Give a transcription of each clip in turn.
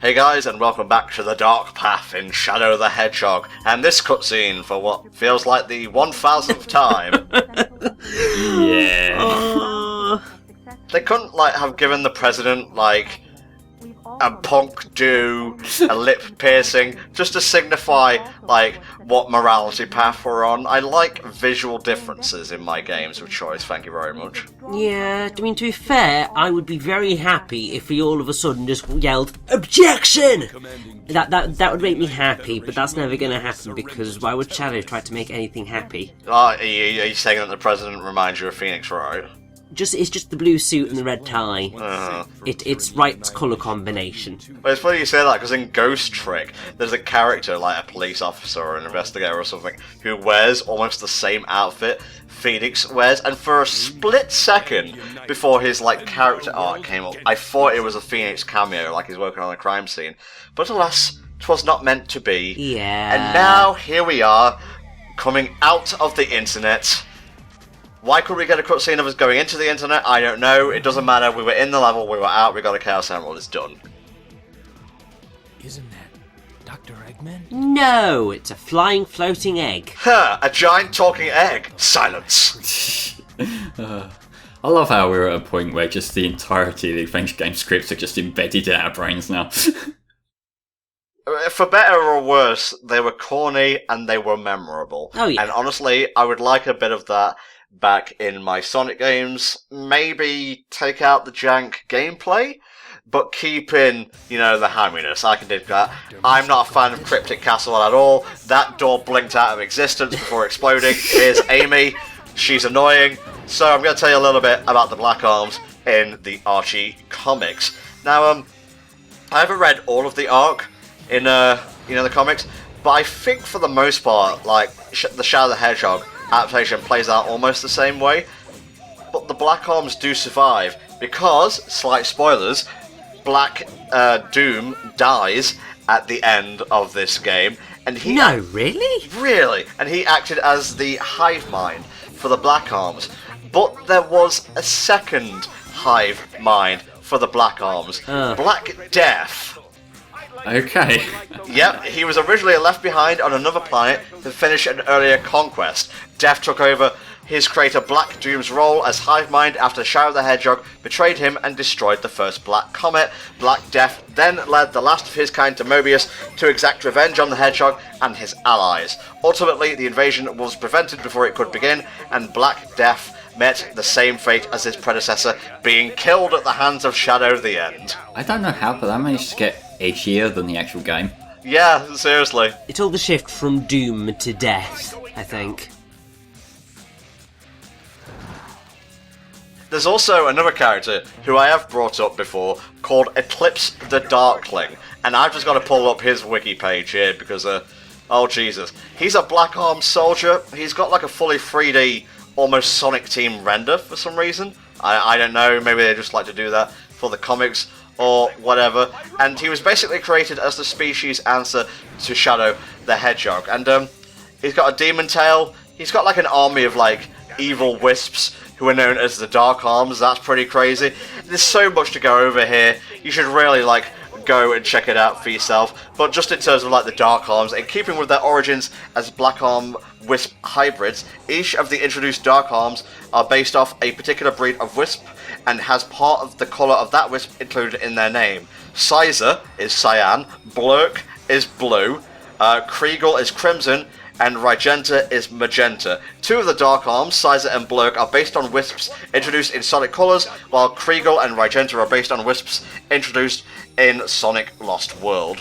Hey guys, and welcome back to the Dark Path in Shadow the Hedgehog, and this cutscene for what feels like the 1000th time. Yeah. They couldn't, have given the president, a punk do, a lip piercing, just to signify, what morality path we're on. I like visual differences in my games of choice, thank you very much. Yeah, I mean, to be fair, I would be very happy if we all of a sudden just yelled, "Objection!" That would make me happy, but that's never going to happen, because why would Shadow try to make anything happy? Are you saying that the president reminds you of Phoenix Wright? It's just the blue suit and the red tie. It's Wright's colour combination. Well, it's funny you say that, because in Ghost Trick, there's a character, a police officer or an investigator or something, who wears almost the same outfit Phoenix wears, and for a split second before his, character arc came up, I thought it was a Phoenix cameo, he's working on a crime scene. But alas, 'twas not meant to be. Yeah. And now, here we are, coming out of the internet. Why could we get a cutscene of us going into the internet? I don't know. It doesn't matter. We were in the level, we were out, we got a Chaos Emerald, it's done. Isn't that Dr. Eggman? No, it's a flying, floating egg. Huh, a giant talking egg. Silence. I love how we're at a point where just the entirety of the adventure game scripts are just embedded in our brains now. For better or worse, they were corny and they were memorable. Oh, yeah. And honestly, I would like a bit of that back in my Sonic games. Maybe take out the jank gameplay, but keep in, the hamminess. I can dig that. I'm not a fan of Cryptic Castle at all. That door blinked out of existence before exploding. Here's Amy. She's annoying. So I'm going to tell you a little bit about the Black Arms in the Archie comics. Now, I haven't read all of the arc in, the comics, but I think for the most part, the Shadow the Hedgehog adaptation plays out almost the same way, but the Black Arms do survive, because, slight spoilers, Black Doom dies at the end of this game, and he... No, really? Really? And he acted as the hive mind for the Black Arms, but there was a second hive mind for the Black Arms, Black Death. Okay. Yep, he was originally left behind on another planet to finish an earlier conquest. Death took over his creator Black Doom's role as Hive Mind after Shadow the Hedgehog betrayed him and destroyed the first Black Comet. Black Death then led the last of his kind to Mobius to exact revenge on the Hedgehog and his allies. Ultimately, the invasion was prevented before it could begin, and Black Death met the same fate as his predecessor, being killed at the hands of Shadow the End. I don't know how, but I managed to get edgier than the actual game. Yeah, seriously. It's all the shift from Doom to Death, I think. There's also another character who I have brought up before called Eclipse the Darkling, and I've just got to pull up his wiki page here because, oh Jesus. He's a Black Arms soldier. He's got a fully 3D, almost Sonic Team render for some reason. I don't know, maybe they just like to do that for the comics or whatever, and he was basically created as the species answer to Shadow the Hedgehog, and he's got a demon tail, he's got an army of evil wisps who are known as the Dark Arms. That's pretty crazy. There's so much to go over here, you should really go and check it out for yourself, but just in terms of the Dark Arms, in keeping with their origins as Black Arm Wisp hybrids, each of the introduced Dark Arms are based off a particular breed of wisp and has part of the colour of that wisp included in their name. Sizer is cyan, Blurk is blue, Kriegel is crimson, and Rygenta is magenta. Two of the Dark Arms, Sizer and Blurk, are based on wisps introduced in Sonic colours, while Kriegel and Rygenta are based on wisps introduced in Sonic Lost World.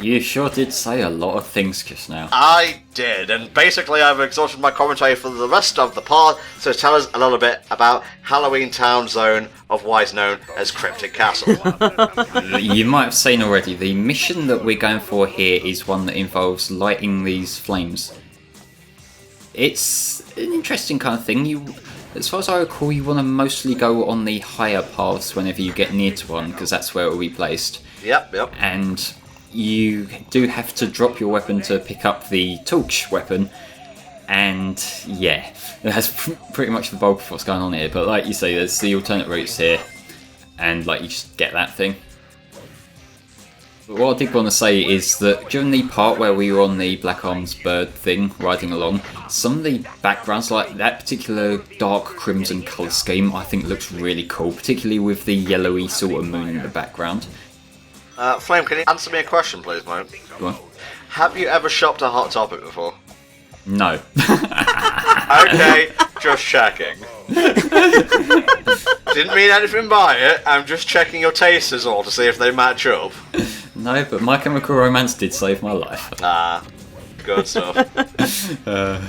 You sure did say a lot of things just now. I did, and basically I've exhausted my commentary for the rest of the part, so tell us a little bit about Halloween Town Zone, otherwise known as Cryptic Castle. You might have seen already, the mission that we're going for here is one that involves lighting these flames. It's an interesting kind of thing. As far as I recall, you want to mostly go on the higher paths whenever you get near to one, because that's where it will be placed. Yep. And you do have to drop your weapon to pick up the torch weapon, and yeah, that's pretty much the bulk of what's going on here. But like you say, there's the alternate routes here, and you just get that thing. What I did want to say is that during the part where we were on the Black Arms bird thing, riding along, some of the backgrounds, like that particular dark crimson colour scheme, I think looks really cool, particularly with the yellowy sort of moon in the background. Flame, can you answer me a question, please, mate? Go on. Have you ever shopped a Hot Topic before? No. Okay, just checking. Didn't mean anything by it, I'm just checking your tastes is all to see if they match up. No, but My Chemical Romance did save my life. Ah, good stuff. I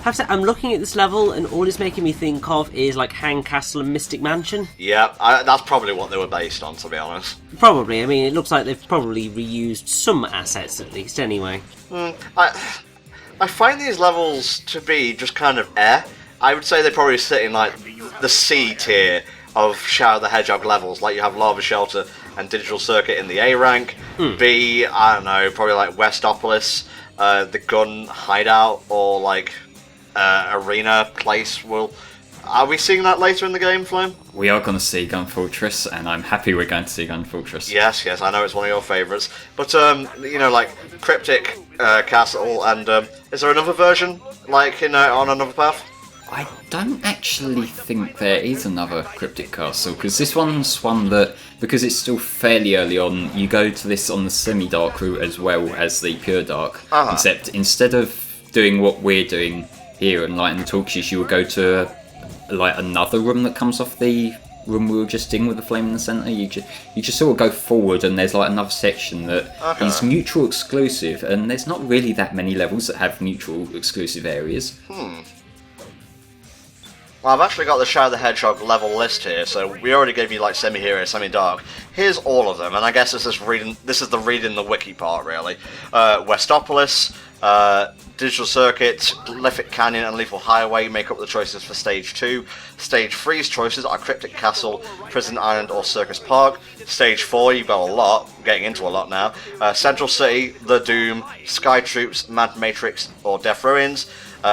have to say, I'm looking at this level, and all it's making me think of is like Hang Castle and Mystic Mansion. Yeah, that's probably what they were based on, to be honest. Probably. I mean, it looks like they've probably reused some assets at least. Anyway. I find these levels to be just kind of I would say they probably sit in like the C tier of Shadow the Hedgehog levels. Like you have Lava Shelter and Digital Circuit in the A rank. B, I don't know, probably like Westopolis, the Gun Hideout, or like Arena Place. Are we seeing that later in the game, Flame? We are going to see Gun Fortress, and I'm happy we're going to see Gun Fortress. Yes, I know it's one of your favourites. But, like Cryptic Castle, and is there another version, like, on another path? I don't actually think there is another Cryptic Castle, because this one's one that, because it's still fairly early on, you go to this on the semi-dark route as well as the pure dark. Except instead of doing what we're doing here and lighting the torches, you will go to like another room that comes off the room we were just in with the flame in the centre. You just sort of go forward, and there's like another section that is mutual exclusive, and there's not really that many levels that have mutual exclusive areas. Well, I've actually got the Shadow the Hedgehog level list here, so we already gave you like semi-hero, semi-dark. Here's all of them, and I guess this is the reading the wiki part, really. Westopolis, Digital Circuit, Lithic Canyon, and Lethal Highway make up the choices for Stage 2. Stage 3's choices are Cryptic Castle, Prison Island, or Circus Park. Stage 4, you've got a lot, getting into a lot now. Central City, The Doom, Sky Troops, Mad Matrix, or Death Ruins.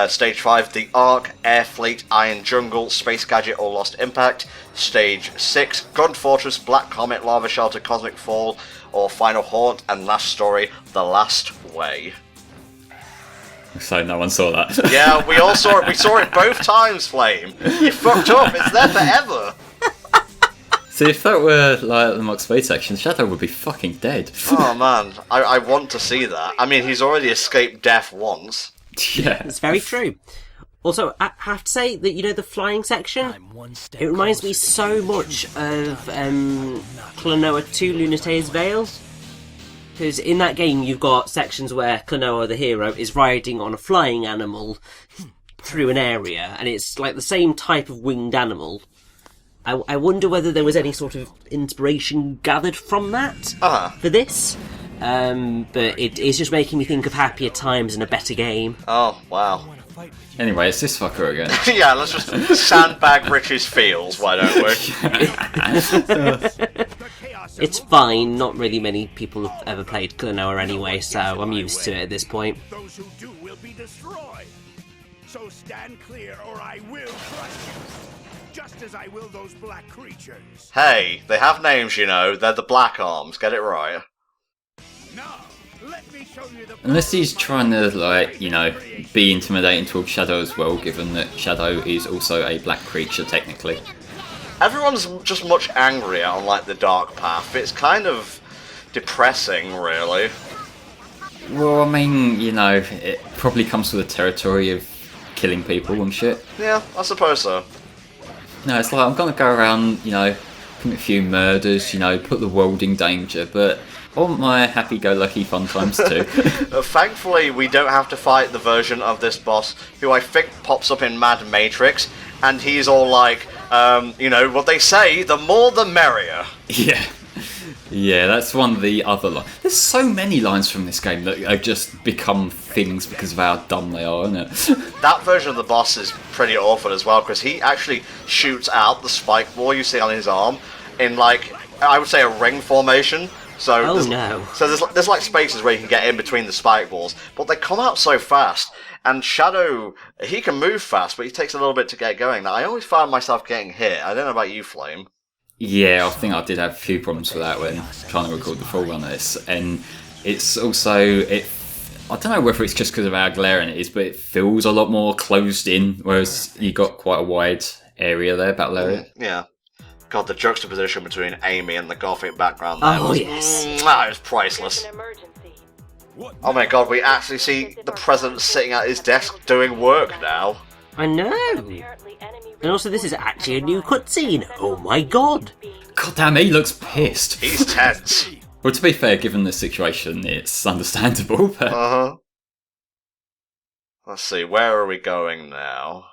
Stage 5, The Ark, Air Fleet, Iron Jungle, Space Gadget, or Lost Impact. Stage 6, Gun Fortress, Black Comet, Lava Shelter, Cosmic Fall, or Final Haunt, and last story, The Last Way. So no one saw that. Yeah, we all saw it. We saw it both times, Flame. You fucked up. It's there forever. See, if that were like the Mox Speed section, Shadow would be fucking dead. Oh man, I want to see that. I mean, he's already escaped death once. Yeah, It's very true. Also, I have to say that, the flying section, it reminds me so much of Klonoa 2 Lunate's Veil. Because in that game, you've got sections where Klonoa, the hero, is riding on a flying animal through an area, and it's like the same type of winged animal. I wonder whether there was any sort of inspiration gathered from that for this. But it's just making me think of happier times and a better game. Oh, wow. Anyway, it's this fucker again. Yeah, let's just sandbag Rich's feels, why don't we? It's fine, not really many people have ever played Klonoa anyway, so I'm used to it at this point. Those who do will be destroyed. So stand clear or I will crush you. Just as I will those black creatures. Hey, they have names, they're the Black Arms, get it right. Now, let me show you the Unless he's trying to, be intimidating towards Shadow as well, given that Shadow is also a black creature, technically. Everyone's just much angrier on, the dark path. It's kind of depressing, really. Well, I mean, it probably comes with the territory of killing people and shit. Yeah, I suppose so. No, it's like, I'm gonna go around, commit a few murders, put the world in danger, but I want my happy-go-lucky fun times too. Thankfully, we don't have to fight the version of this boss who I think pops up in Mad Matrix, and he's all like, what they say, the more the merrier. Yeah. Yeah, that's one of the other lines. There's so many lines from this game that have just become things because of how dumb they are, isn't it? That version of the boss is pretty awful as well, because he actually shoots out the spike ball you see on his arm in, I would say a ring formation. So there's spaces where you can get in between the spike balls, but they come out so fast. And Shadow, he can move fast, but he takes a little bit to get going. Now, I always find myself getting hit. I don't know about you, Flame. Yeah, I think I did have a few problems with that when trying to record the full run of this, and it's also I don't know whether it's just because of how glaring it is, but it feels a lot more closed in, whereas you got quite a wide area there, battle area. Yeah. God, the juxtaposition between Amy and the gothic background there was, yes. it was priceless. Oh my god, we actually see the president sitting at his desk doing work now. I know. And also, this is actually a new cutscene. Oh my god. God damn, he looks pissed. He's tense. Well, to be fair, given the situation, it's understandable. But... Let's see, where are we going now?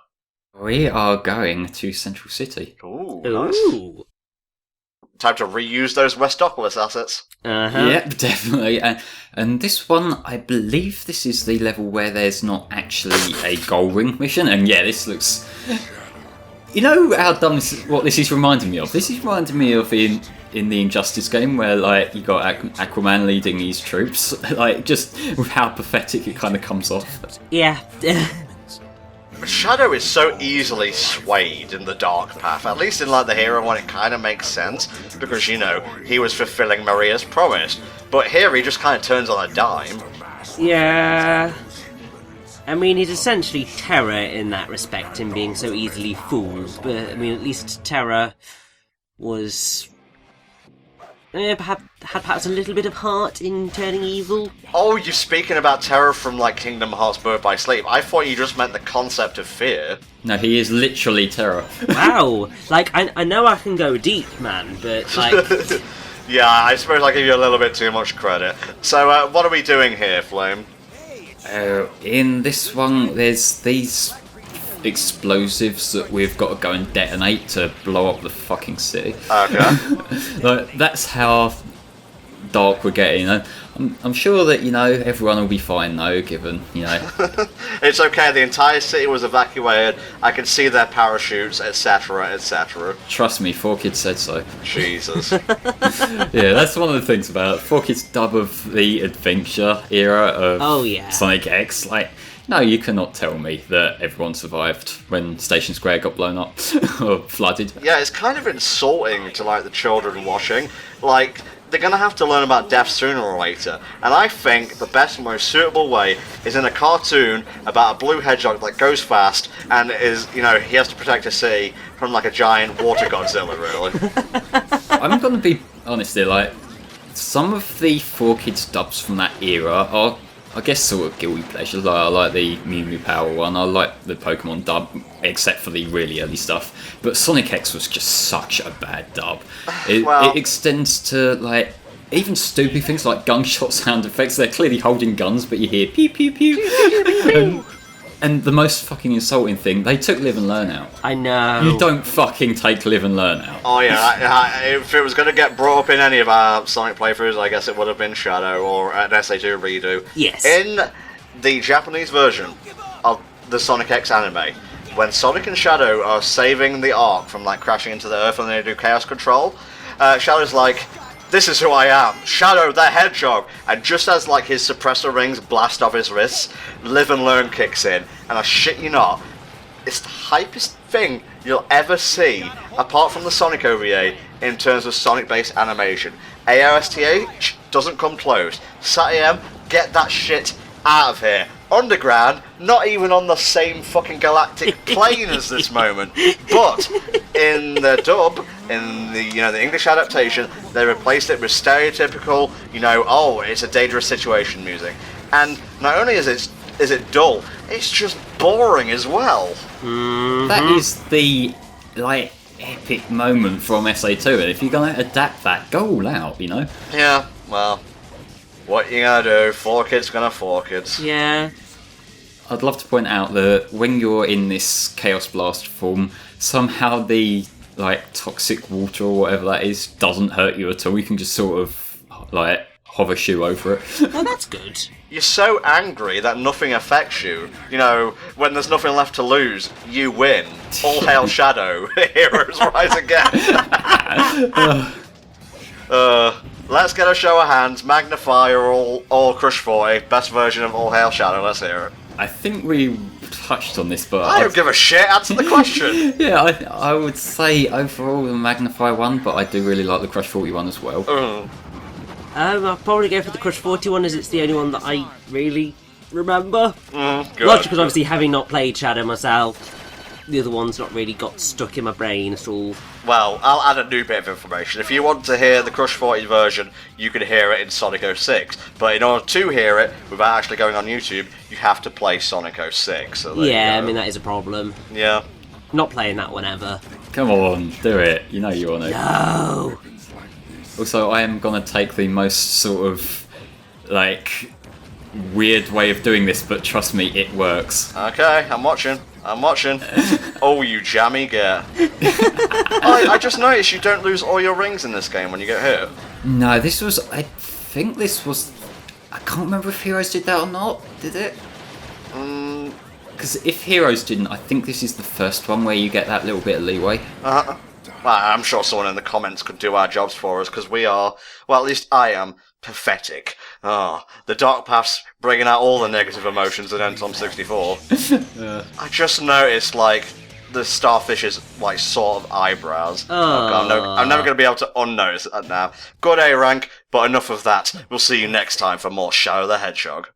We are going to Central City. Ooh, nice. Ooh. Time to reuse those Westopolis assets. Yep, definitely. And this one, I believe this is the level where there's not actually a gold ring mission. And yeah, this looks... You know how dumb what this is reminding me of? This is reminding me of in the Injustice game where like you got Aquaman leading these troops. Like just with how pathetic it kind of comes off. Yeah. Shadow is so easily swayed in the dark path, at least in like the hero one it kind of makes sense, because you know, he was fulfilling Maria's promise, but here he just kind of turns on a dime. Yeah. I mean, he's essentially Terra in that respect, in being so easily fooled, but I mean, at least Terra was... had perhaps a little bit of heart in turning evil. Oh, you're speaking about terror from like Kingdom Hearts Birth by Sleep. I thought you just meant the concept of fear. No, he is literally terror. Wow. Like, I know I can go deep, man, but like... Yeah, I suppose I give you a little bit too much credit. So, what are we doing here, Flame? In this one, there's these explosives that we've got to go and detonate to blow up the fucking city. Okay. Like, that's how dark we're getting. I'm sure that, you know, everyone will be fine though, given, you know. It's okay, the entire city was evacuated, I can see their parachutes, etc, etc. Trust me, 4Kids said so. Jesus. Yeah, that's one of the things about 4Kids' dub of the adventure era of Sonic X. Like, no, you cannot tell me that everyone survived when Station Square got blown up or flooded. Yeah, it's kind of insulting to, like, the children watching. Like, they're going to have to learn about death sooner or later. And I think the best and most suitable way is in a cartoon about a blue hedgehog that goes fast and is, you know, he has to protect a city from, like, a giant water Godzilla, really. I'm going to be honest here, like, some of the 4Kids dubs from that era are, I guess, sort of guilty pleasures. Like, I like the Mew Mew Power one, I like the Pokemon dub, except for the really early stuff. But Sonic X was just such a bad dub. It extends to, like, even stupid things like gunshot sound effects. They're clearly holding guns, but you hear pew pew pew. And the most fucking insulting thing, they took Live and Learn out. I know. You don't fucking take Live and Learn out. Oh yeah, if it was going to get brought up in any of our Sonic playthroughs, I guess it would have been Shadow or an SA2 redo. Yes. In the Japanese version of the Sonic X anime, when Sonic and Shadow are saving the Ark from like crashing into the Earth and they do Chaos Control, Shadow's like, "This is who I am, Shadow the Hedgehog," and just as like his suppressor rings blast off his wrists, Live and Learn kicks in, and I shit you not, it's the hypest thing you'll ever see, apart from the Sonic OVA, in terms of Sonic-based animation. AOSTH doesn't come close. SatAM, get that shit out of here. Underground, not even on the same fucking galactic plane as this moment. But in the dub, in the the English adaptation, they replaced it with stereotypical, oh, it's a dangerous situation music. And not only is it dull, it's just boring as well. Mm-hmm. That is the epic moment from SA2, and if you're gonna adapt that, go all out, Yeah, well, what you gonna do? 4Kids gonna 4Kids. Yeah. I'd love to point out that when you're in this Chaos Blast form, somehow the toxic water or whatever that is doesn't hurt you at all. You can just sort of hover shoe over it. Oh, that's good. You're so angry that nothing affects you. When there's nothing left to lose, you win. All hail Shadow. Heroes rise again. Let's get a show of hands. Magnify or Crush 40. Best version of All Hail Shadow. Let's hear it. I think we touched on this, but I don't give a shit. Answer the question. yeah, I would say overall the Magnify one, but I do really like the Crush 41 as well. I'll probably go for the Crush 41 as it's the only one that I really remember. Good. Largely because obviously having not played Shadow myself, the other one's not really got stuck in my brain at all. Well, I'll add a new bit of information. If you want to hear the Crush 40 version, you can hear it in Sonic 06. But in order to hear it, without actually going on YouTube, you have to play Sonic 06. So there Yeah, you I go. mean that is a problem. Yeah. Not playing that one ever. Come on, do it. You know you want to. No! Also, I am gonna take the most sort of like weird way of doing this, but trust me, it works. Okay, I'm watching. Oh, you jammy get. I just noticed you don't lose all your rings in this game when you get hit. No, this was. I think this was. I can't remember if Heroes did that or not. Did it? Because if Heroes didn't, I think this is the first one where you get that little bit of leeway. Well, I'm sure someone in the comments could do our jobs for us, because we are, well, at least I am, pathetic. The Dark Path's bringing out all the negative emotions in NTom 64. I just noticed, like, the starfish's, like, sort of eyebrows. Oh God, I'm never going to be able to unnotice that now. Good A rank, but enough of that. We'll see you next time for more Shadow the Hedgehog.